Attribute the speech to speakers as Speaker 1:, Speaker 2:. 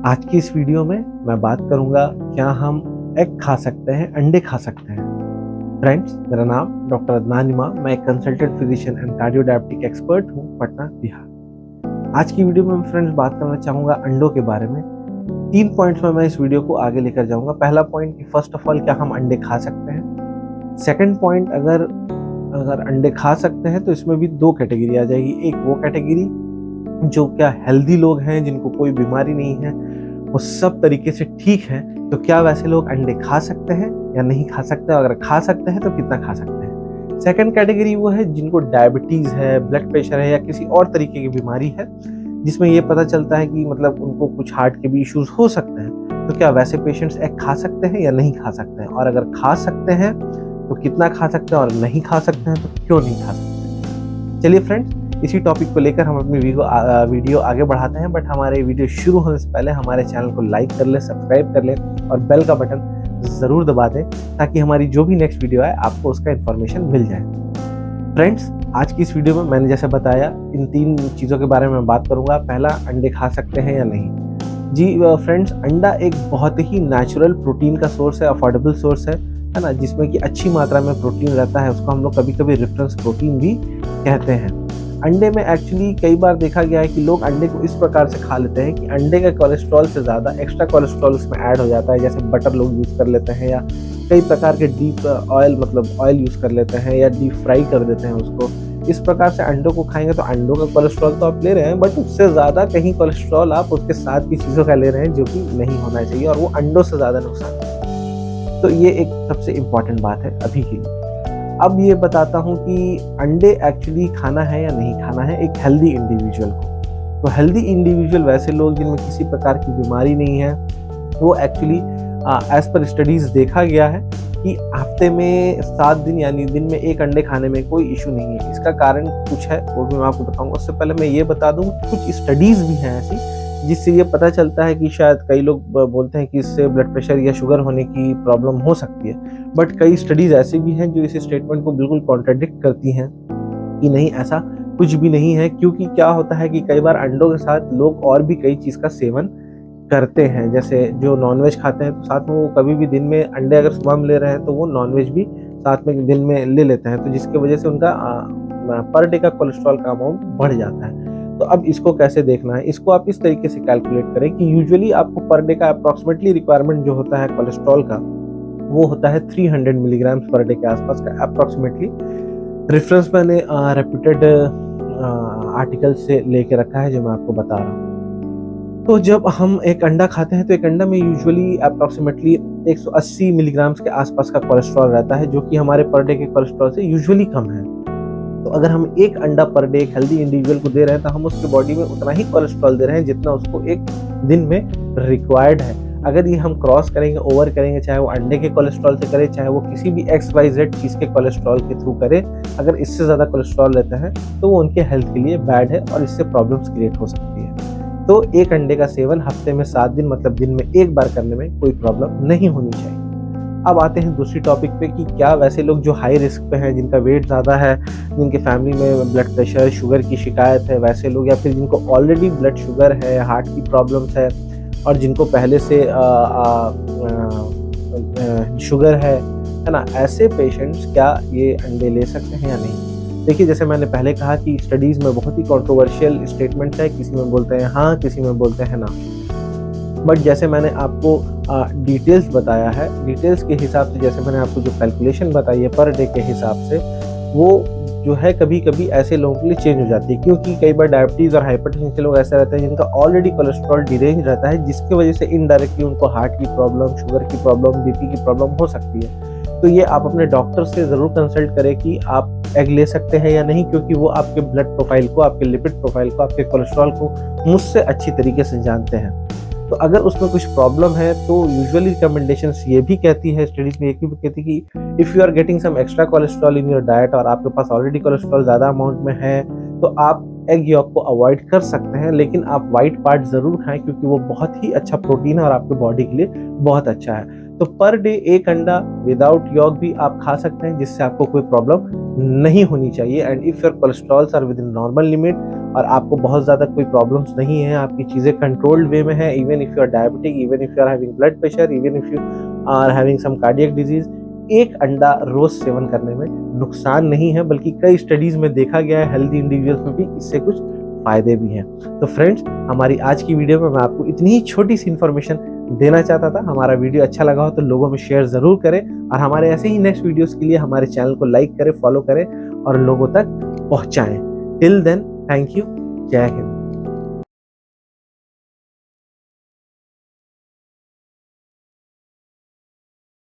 Speaker 1: आज की इस वीडियो में मैं बात करूंगा क्या हम एग खा सकते हैं, अंडे खा सकते हैं। फ्रेंड्स, मेरा नाम डॉक्टर अदनान इमाम, मैं एक consultant physician and cardio diabetic expert हूं, पटना, बिहार। आज की वीडियो में फ्रेंड्स बात करना चाहूंगा अंडों के बारे में। 3 पॉइंट्स में मैं इस वीडियो को आगे लेकर जाऊंगा। पहला पॉइंट कि फर्स्ट ऑफ ऑल क्या हम अंडे खा सकते हैं। सेकंड पॉइंट, अगर अगर अंडे खा सकते हैं तो इसमें भी 2 कैटेगरी आ जाएगी। एक वो कैटेगरी जो क्या हेल्दी लोग हैं, जिनको कोई बीमारी नहीं है, वो सब तरीके से ठीक है, तो क्या वैसे लोग अंडे खा सकते हैं या नहीं खा सकते, अगर खा सकते हैं तो कितना खा सकते हैं। सेकंड कैटेगरी वो है जिनको डायबिटीज है, ब्लड प्रेशर है या किसी और तरीके की बीमारी है, जिसमें ये पता चलता है कि मतलब उनको कुछ हार्ट के भी इश्यूज हो सकते हैं, तो क्या वैसे पेशेंट्स एग खा सकते हैं या नहीं खा सकते हैं, और अगर खा सकते हैं तो कितना खा सकते हैं, और नहीं खा सकते हैं तो क्यों नहीं खा सकते। चलिए फ्रेंड्स, इसी टॉपिक को लेकर हम अपनी वीडियो आगे बढ़ाते हैं। बट हमारे वीडियो शुरू होने से पहले हमारे चैनल को लाइक कर ले, सब्सक्राइब कर ले और बेल का बटन ज़रूर दबा दें, ताकि हमारी जो भी नेक्स्ट वीडियो आए आपको उसका इन्फॉर्मेशन मिल जाए। फ्रेंड्स, आज की इस वीडियो में मैंने जैसे बताया, इन 3 चीज़ों के बारे में मैं बात करूंगा। पहला, अंडे खा सकते हैं या नहीं। जी फ्रेंड्स, अंडा एक बहुत ही नेचुरल प्रोटीन का सोर्स है, अफोर्डेबल सोर्स है ना, जिसमें कि अच्छी मात्रा में प्रोटीन रहता है। उसको हम लोग कभी कभी रेफरेंस प्रोटीन भी कहते हैं। अंडे में एक्चुअली कई बार देखा गया है कि लोग अंडे को इस प्रकार से खा लेते हैं कि अंडे के कोलेस्ट्रॉल से ज़्यादा एक्स्ट्रा कोलेस्ट्रॉल उसमें ऐड हो जाता है। जैसे बटर लोग यूज़ कर लेते हैं, या कई प्रकार के डीप ऑयल ऑयल यूज़ कर लेते हैं, या डीप फ्राई कर देते हैं उसको। इस प्रकार से अंडों को खाएंगे तो अंडों का कोलेस्ट्रॉल तो आप ले रहे हैं, बट उससे ज़्यादा कहीं कोलेस्ट्रॉल आप उसके साथ की चीज़ों का ले रहे हैं, जो कि नहीं होना चाहिए, और वो अंडों से ज़्यादा नुकसान है। तो ये एक सबसे इम्पॉर्टेंट बात है अभी के लिए। अब ये बताता हूँ कि अंडे एक्चुअली खाना है या नहीं खाना है एक हेल्दी इंडिविजुअल को। तो हेल्दी इंडिविजुअल वैसे लोग जिनमें किसी प्रकार की बीमारी नहीं है, वो एक्चुअली एज पर स्टडीज़ देखा गया है कि हफ्ते में 7 दिन यानी दिन में 1 अंडे खाने में कोई इशू नहीं है। इसका कारण कुछ है, वो भी मैं आपको बताऊंगा। उससे पहले मैं ये बता दूं, कुछ स्टडीज़ भी हैं ऐसी जिससे ये पता चलता है कि शायद कई लोग बोलते हैं कि इससे ब्लड प्रेशर या शुगर होने की प्रॉब्लम हो सकती है, बट कई स्टडीज ऐसी भी हैं जो इस स्टेटमेंट को बिल्कुल कॉन्ट्राडिक्ट करती हैं कि नहीं, ऐसा कुछ भी नहीं है। क्योंकि क्या होता है कि कई बार अंडों के साथ लोग और भी कई चीज़ का सेवन करते हैं। जैसे जो नॉनवेज खाते हैं तो साथ में वो कभी भी दिन में अंडे अगर सुबह में ले रहे हैं तो वो नॉनवेज भी साथ में दिन में ले लेते हैं, तो जिसकी वजह से उनका पर डे का कोलेस्ट्रॉल का अमाउंट बढ़ जाता है। तो अब इसको कैसे देखना है, इसको आप इस तरीके से कैलकुलेट करें कि यूजुअली आपको पर डे का अप्रॉक्सीमेटली रिक्वायरमेंट जो होता है कोलेस्ट्रॉल का, वो होता है 300 मिलीग्राम पर डे के आसपास का अप्रॉक्सीमेटली। रेफरेंस मैंने रेप्यूटेड आर्टिकल से लेके रखा है, जो मैं आपको बता रहा हूँ। तो जब हम एक अंडा खाते हैं तो एक अंडा में यूजुअली अप्रॉक्सीमेटली 180 मिलीग्राम के आसपास का कोलेस्ट्रॉल रहता है, जो कि हमारे पर डे के कोलेस्ट्रॉल से यूजुअली कम है। तो अगर हम एक अंडा पर डे एक हेल्दी इंडिविजुअल को दे रहे हैं तो हम उसके बॉडी में उतना ही कोलेस्ट्रॉल दे रहे हैं जितना उसको एक दिन में रिक्वायर्ड है। अगर ये हम क्रॉस करेंगे, ओवर करेंगे, चाहे वो अंडे के कोलेस्ट्रॉल से करे, चाहे वो किसी भी XYZ चीज़ के कोलेस्ट्रॉल के थ्रू करे, अगर इससे ज़्यादा कोलेस्ट्रॉल लेते हैं तो वो उनके हेल्थ के लिए बैड है और इससे प्रॉब्लम्स क्रिएट हो सकती है। तो एक अंडे का सेवन हफ्ते में 7 दिन मतलब दिन में 1 बार करने में कोई प्रॉब्लम नहीं होनी चाहिए। अब आते हैं दूसरी टॉपिक पे कि क्या वैसे लोग जो हाई रिस्क पे हैं, जिनका वेट ज़्यादा है, जिनके फैमिली में ब्लड प्रेशर, शुगर की शिकायत है, वैसे लोग, या फिर जिनको ऑलरेडी ब्लड शुगर है, हार्ट की प्रॉब्लम्स है, और जिनको पहले से शुगर है ना, ऐसे पेशेंट्स क्या ये अंडे ले सकते हैं या नहीं। देखिए, जैसे मैंने पहले कहा कि स्टडीज़ में बहुत ही कंट्रोवर्शियल स्टेटमेंट है, किसी में बोलते हैं हाँ, किसी में बोलते हैं ना। बट जैसे मैंने आपको डिटेल्स बताया है, डिटेल्स के हिसाब से, जैसे मैंने आपको जो कैलकुलेशन बताई है पर डे के हिसाब से, वो जो है कभी कभी ऐसे लोगों के लिए चेंज हो जाती है। क्योंकि कई बार डायबिटीज़ और हाइपरटेंशन के लोग ऐसे रहते हैं जिनका ऑलरेडी कोलेस्ट्रॉल डिरेंज रहता है, जिसकी वजह से इनडायरेक्टली उनको हार्ट की प्रॉब्लम, शुगर की प्रॉब्लम, बीपी की प्रॉब्लम हो सकती है। तो ये आप अपने डॉक्टर से ज़रूर कंसल्ट करें कि आप एग ले सकते हैं या नहीं, क्योंकि वो आपके ब्लड प्रोफाइल को, आपके लिपिड प्रोफाइल को, आपके कोलेस्ट्रॉल को मुझसे अच्छी तरीके से जानते हैं। तो अगर उसमें कुछ प्रॉब्लम है तो यूजुअली रिकमेंडेशंस ये भी कहती है, स्टडीज में ये भी कहती है कि if you are getting some extra cholesterol in your diet, और आपके पास ऑलरेडी कोलेस्ट्रॉल ज़्यादा अमाउंट में है, तो आप एग यॉक को अवॉइड कर सकते हैं, लेकिन आप वाइट पार्ट ज़रूर खाएं, क्योंकि वो बहुत ही अच्छा प्रोटीन है और आपके बॉडी के लिए बहुत अच्छा है। तो पर डे 1 अंडा विदाउट यॉक भी आप खा सकते हैं, जिससे आपको कोई प्रॉब्लम नहीं होनी चाहिए। And if your cholesterols are within normal limit, और आपको बहुत ज़्यादा कोई प्रॉब्लम्स नहीं है, आपकी चीज़ें कंट्रोल्ड वे में है, even if you are diabetic, even if you are having blood pressure, even if you are having some cardiac disease, एक अंडा रोज सेवन करने में नुकसान नहीं है, बल्कि कई स्टडीज में देखा गया है हेल्दी इंडिविजुअल्स में भी इससे कुछ फायदे भी हैं। तो फ्रेंड्स, हमारी आज की वीडियो में मैं आपको इतनी ही छोटी सी इन्फॉर्मेशन देना चाहता था। हमारा वीडियो अच्छा लगा हो तो लोगों में शेयर जरूर करें, और हमारे ऐसे ही नेक्स्ट वीडियोस के लिए हमारे चैनल को लाइक करें, फॉलो करें और लोगों तक पहुंचाएं। टिल देन, थैंक यू, जय हिंद।